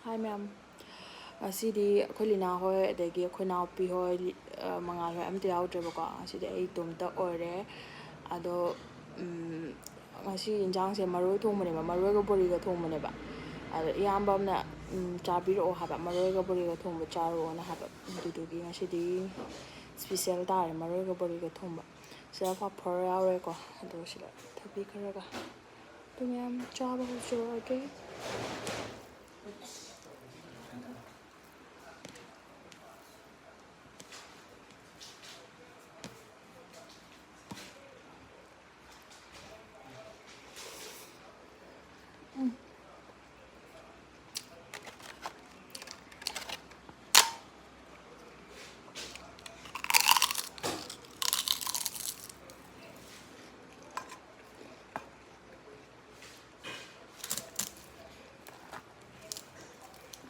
ꯍꯥꯏ ꯃꯌꯥꯝ ꯉꯁꯤꯗꯤ ꯑꯩꯈꯣꯏ ꯂꯤꯅꯥ ꯍꯣꯏ ꯑꯗꯒꯤ ꯑꯩꯈꯣꯏ ꯅꯥꯎꯄꯤ ꯍꯣꯏ ꯃꯉꯥꯜ ꯍꯣꯏ ꯑꯝꯇ ꯌꯥꯎꯗ꯭ꯔꯦꯕꯀꯣ ꯉꯁꯤꯗꯤ ꯑꯩ ꯏꯇꯣꯝꯇ ꯑꯣꯏꯔꯦ ꯑꯗꯣ ꯉꯁꯤ ꯌꯦꯟꯖꯥꯡꯁꯦ ꯃꯔꯣꯏ ꯊꯣꯡꯕꯅꯦꯕ ꯃꯔꯣꯏꯒ ꯕꯣꯔꯤꯒ ꯊꯣꯡꯕꯅꯦꯕ ꯑꯗꯣ ꯏꯌꯥꯝꯕ ꯑꯃꯅ ꯆꯥꯕꯤꯔꯛꯑꯣ ꯍꯥꯏꯕ ꯃꯔꯣꯏꯒ ꯕꯣꯔꯤꯒ ꯊꯣꯡꯕ ꯆꯥꯔꯛꯑꯣꯅ ꯍꯥꯏꯕ ꯑꯗꯨꯗꯨꯒꯤ ꯉꯁꯤꯗꯤ ꯏꯁꯄꯤꯁꯦꯜ ꯇꯥꯔꯦ ꯃꯔꯣꯏꯒ ꯕꯣꯔꯤꯒ ꯊꯣꯡꯕ ꯁꯤꯗ ꯄꯥꯐꯣꯔ ꯌꯥꯎꯔꯦꯀꯣ ꯑꯗꯣ ꯁꯤꯗ ꯊꯕꯤ ꯈꯔꯒ ꯑꯗꯨ ꯃꯌꯥꯝ ꯆꯥꯕ ꯍꯧꯖꯔꯛꯑꯒꯦ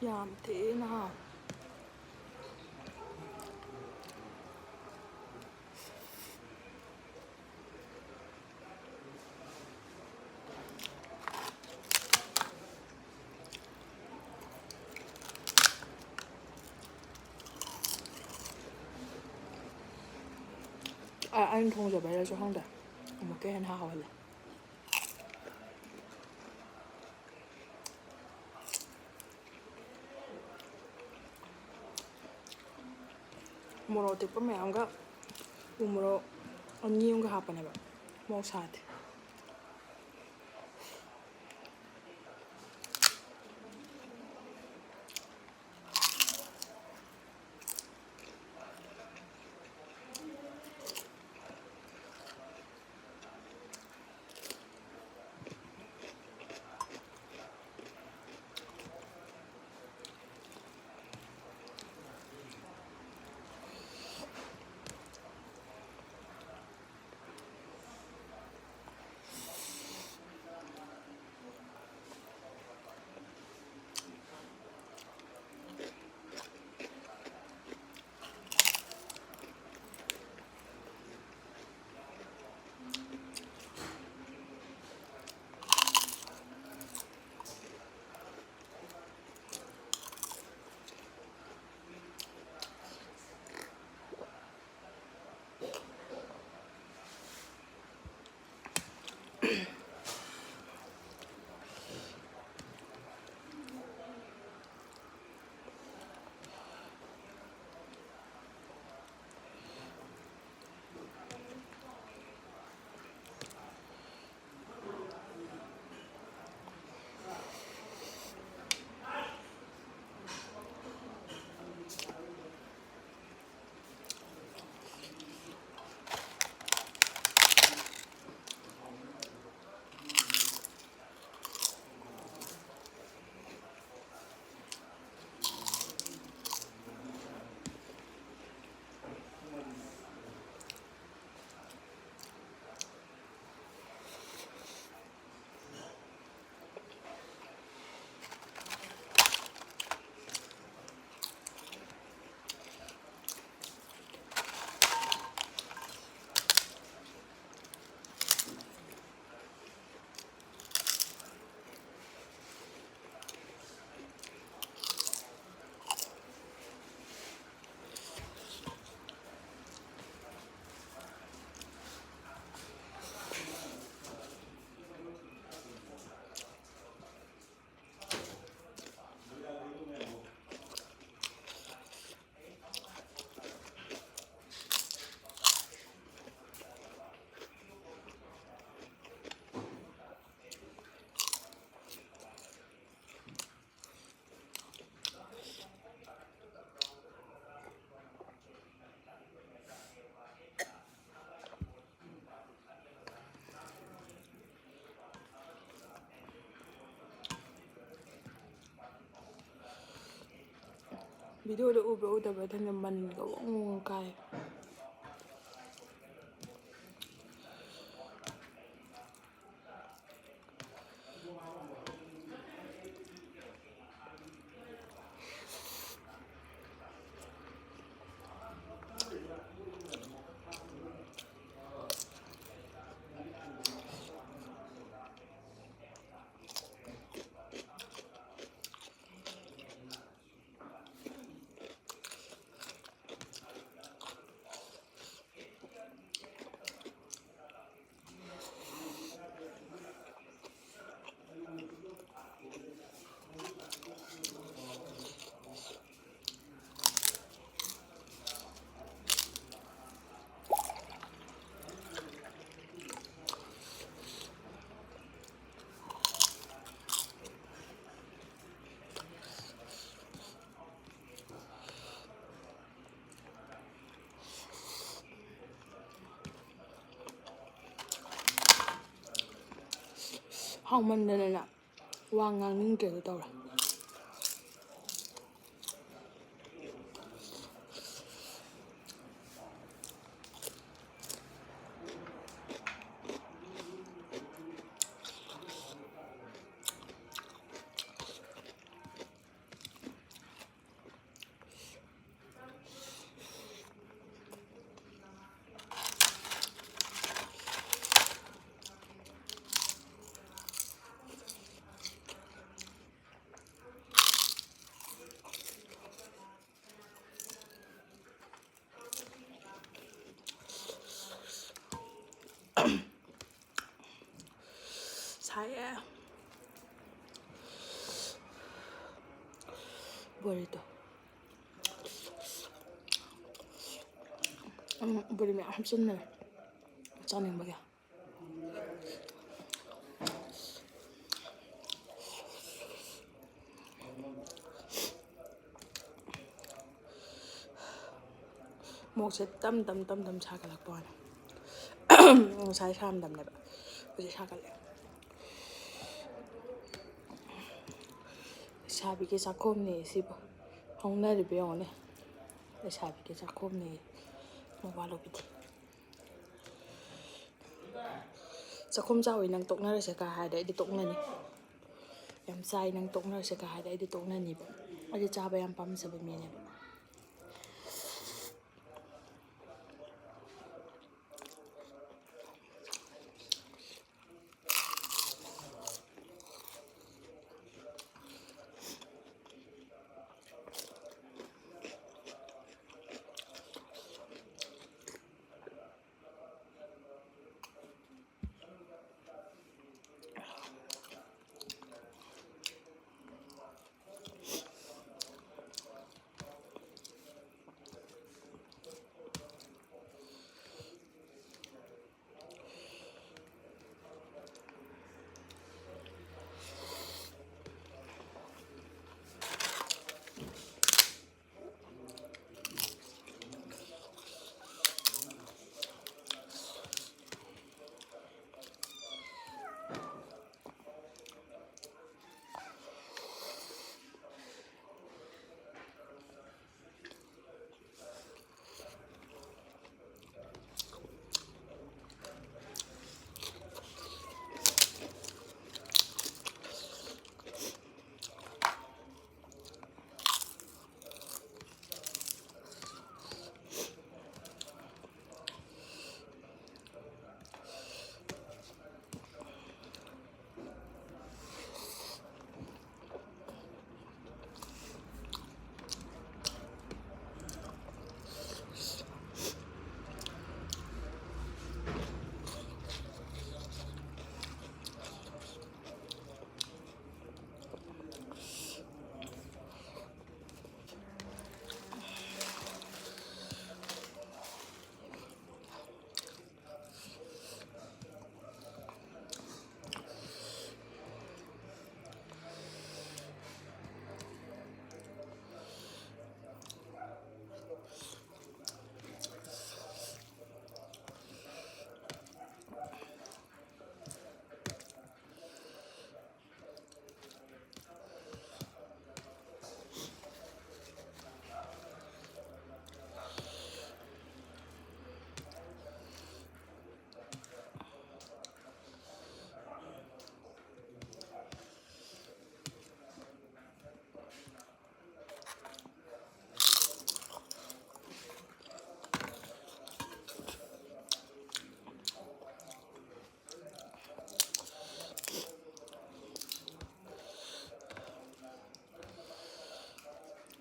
ꯌꯥꯝ ꯊꯤꯅ ꯍꯥꯎꯋꯦ ꯑꯩꯅ ꯊꯣꯡꯖꯕꯩꯔꯁꯨ ꯈꯪꯗꯦ ꯑꯃꯨꯛꯀ ꯍꯦꯟꯅ ꯍꯥꯎꯍꯜꯂꯦ ꯃꯣꯔꯣꯛ ꯑꯇꯦꯛꯄ ꯃꯌꯥꯝꯒ ꯎ ꯃꯣꯔꯣꯛ ꯑꯅꯤ ꯑꯃꯒ ꯍꯥꯞꯄꯅꯦꯕ ꯃꯣꯔꯣꯛ ꯁꯥꯗꯦ ꯚꯤꯗꯤꯑꯣꯗ ꯎꯕ꯭ꯔꯥ ꯎꯗꯕ꯭ꯔꯥ ꯈꯪꯗꯦ ꯃꯅꯤꯟꯒ ꯋꯪ ꯋꯪ ꯀꯥꯏ ꯍꯥꯎꯃꯟꯗꯅ ꯋꯥ ꯉꯥꯡꯅꯤꯡꯗ꯭ꯔꯦꯗꯣ ꯇꯧꯔꯦ. 사이에 보리도 보리 ꯃꯌꯥꯝ ꯍꯥꯞꯆꯤꯟꯅꯔꯦ ꯆꯥꯅꯤꯡꯕꯒꯤ. ꯃꯣꯛꯁꯦ ꯇꯝ ꯁꯥꯒꯠꯂꯛꯄ ꯋꯥꯅꯤ. ꯉꯁꯥꯏ ꯁꯥꯔꯝꯗꯕꯅꯦꯕ, ꯍꯧꯖꯤꯛ ꯁꯥꯒꯠꯂꯦ. ꯂꯩꯁꯥꯕꯤꯒꯤ ꯆꯥꯛꯈꯣꯝꯅꯦ ꯁꯤꯕꯨ. ꯍꯧꯅꯔꯤꯕ ꯌꯦꯡꯉꯨꯅꯦ. ꯂꯩꯁꯥꯕꯤꯒꯤ ꯆꯥꯛꯈꯣꯝꯅꯦ ꯃꯋꯥ ꯂꯧꯕꯤꯗꯦ. ꯆꯥꯛꯈꯨꯝ ꯆꯥꯎꯋꯤ ꯅꯪ ꯇꯣꯛꯅꯔꯁꯦ ꯀꯥ ꯍꯥꯏꯔꯗꯤ ꯑꯩꯗꯤ ꯇꯣꯛꯅꯅꯤ. ꯌꯥꯝ ꯆꯥꯏ ꯅꯪ ꯇꯣꯛꯅꯔꯁꯦ ꯀꯥ ꯍꯥꯏꯔꯗꯤ ꯑꯩꯗꯤ ꯇꯣꯛꯅꯅꯤꯕ. ꯑꯩꯗꯤ ꯆꯥꯕ ꯌꯥꯝ ꯄꯥꯝꯖꯕ ꯃꯤꯅꯦꯕ.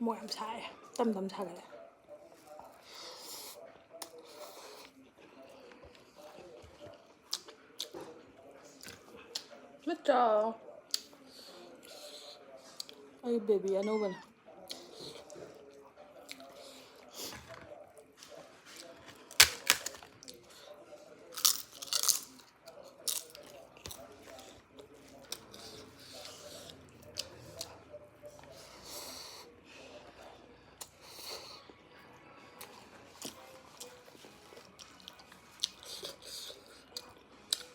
ꯃꯣꯛ ꯌꯥꯝ ꯁꯥꯏ. ꯇꯝ ꯁꯥꯒꯠꯂꯦ. ꯅꯠꯇ꯭ꯔꯣ? ꯑꯩ ꯕꯦꯕꯤ ꯑꯅꯧꯕꯅꯦ.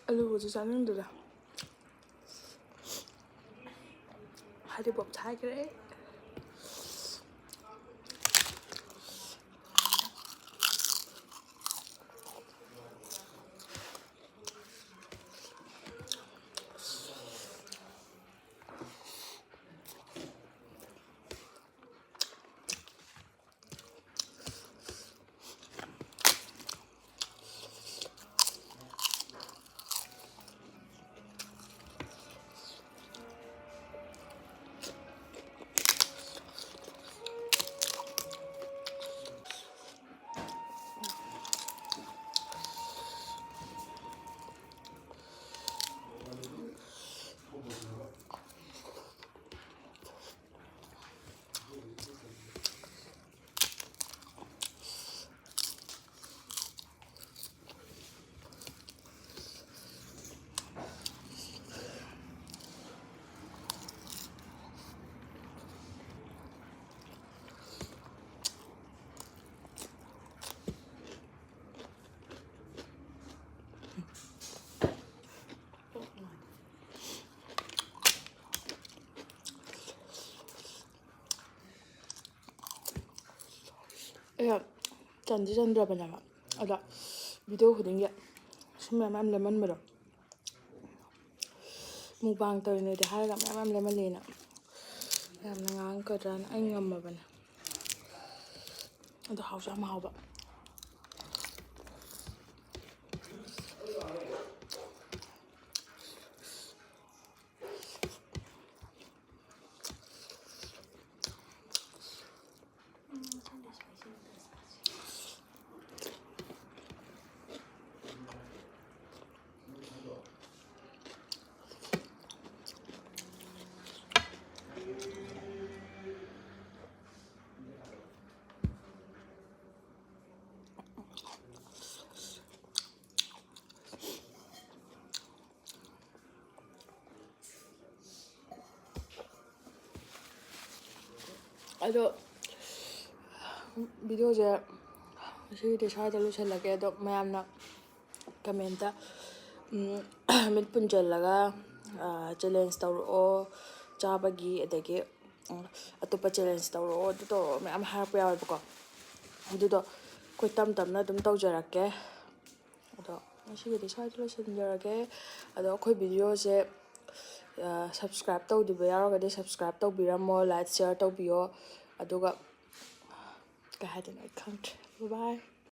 ꯑꯂꯨꯒꯁꯨ ꯆꯥꯅꯤꯡꯗꯦꯗ. ꯐꯗꯤꯒꯣꯝ ꯁꯥꯏꯈ꯭ꯔꯦ ꯑꯩ ꯆꯟꯗꯤ ꯆꯟꯗ꯭ꯔꯕꯅꯦꯕ ꯑꯗꯣ ꯚꯤꯗꯤꯑꯣ ꯈꯨꯗꯤꯡꯒꯤ ꯁꯨꯝ ꯃꯌꯥꯝ ꯂꯦꯝꯍꯟꯕꯗꯣ ꯃꯨꯛꯕꯥꯡ ꯇꯧꯔꯤꯉꯩꯗꯤ ꯍꯥꯏꯔꯒ ꯃꯌꯥꯝ ꯂꯦꯝꯍꯜꯂꯦꯅ ꯌꯥꯝꯅ ꯉꯥꯡꯉꯛꯀꯗ꯭ꯔꯥꯅ ꯑꯩ ꯉꯝꯃꯕꯅꯦ ꯑꯗꯣ ꯍꯥꯎꯁꯨ ꯌꯥꯝ ꯍꯥꯎꯕ ꯑꯗꯣ ꯚꯤꯗꯤꯑꯣꯁꯦ ꯉꯁꯤꯒꯤꯗꯤ ꯁ꯭ꯋꯥꯏꯗ ꯂꯣꯏꯁꯤꯜꯂꯒꯦ ꯑꯗꯣ ꯃꯌꯥꯝꯅ ꯀꯃꯦꯟꯇ ꯃꯤꯠ ꯄꯨꯟꯁꯤꯜꯂꯒ ꯆꯦꯂꯦꯟꯖ ꯇꯧꯔꯛꯑꯣ ꯆꯥꯕꯒꯤ ꯑꯗꯒꯤ ꯑꯇꯣꯞꯄ ꯆꯦꯂꯦꯟꯖ ꯇꯧꯔꯛꯑꯣ ꯑꯗꯨ ꯇꯧꯔꯛꯑꯣ ꯃꯌꯥꯝ ꯍꯥꯏꯔꯛꯄ ꯌꯥꯎꯋꯦꯕꯀꯣ ꯑꯗꯨꯗꯣ ꯑꯩꯈꯣꯏ ꯇꯞ ꯇꯞꯅ ꯑꯗꯨꯝ ꯇꯧꯖꯔꯛꯀꯦ ꯑꯗꯣ ꯉꯁꯤꯒꯤꯗꯤ ꯁ꯭ꯋꯥꯏꯗ ꯂꯣꯏꯁꯤꯟꯖꯔꯒꯦ ꯑꯗꯣ ꯑꯩꯈꯣꯏ ꯚꯤꯗꯤꯑꯣꯁꯦ ꯁꯕꯁꯀ꯭ꯔꯥꯏꯕ ꯇꯧꯗꯕ ꯌꯥꯎꯔꯒꯗꯤ ꯁꯕꯁꯀ꯭ꯔꯥꯏꯕ ꯇꯧꯕꯤꯔꯝꯃꯣ ꯂꯥꯏꯛ ꯁꯤꯌꯔ ꯇꯧꯕꯤꯌꯣ ꯑꯗꯨꯒ ꯀꯩ ꯍꯥꯏꯗꯣꯏꯅꯣ ꯑꯩ ꯈꯪꯗ꯭ꯔꯦ ꯕꯥꯏ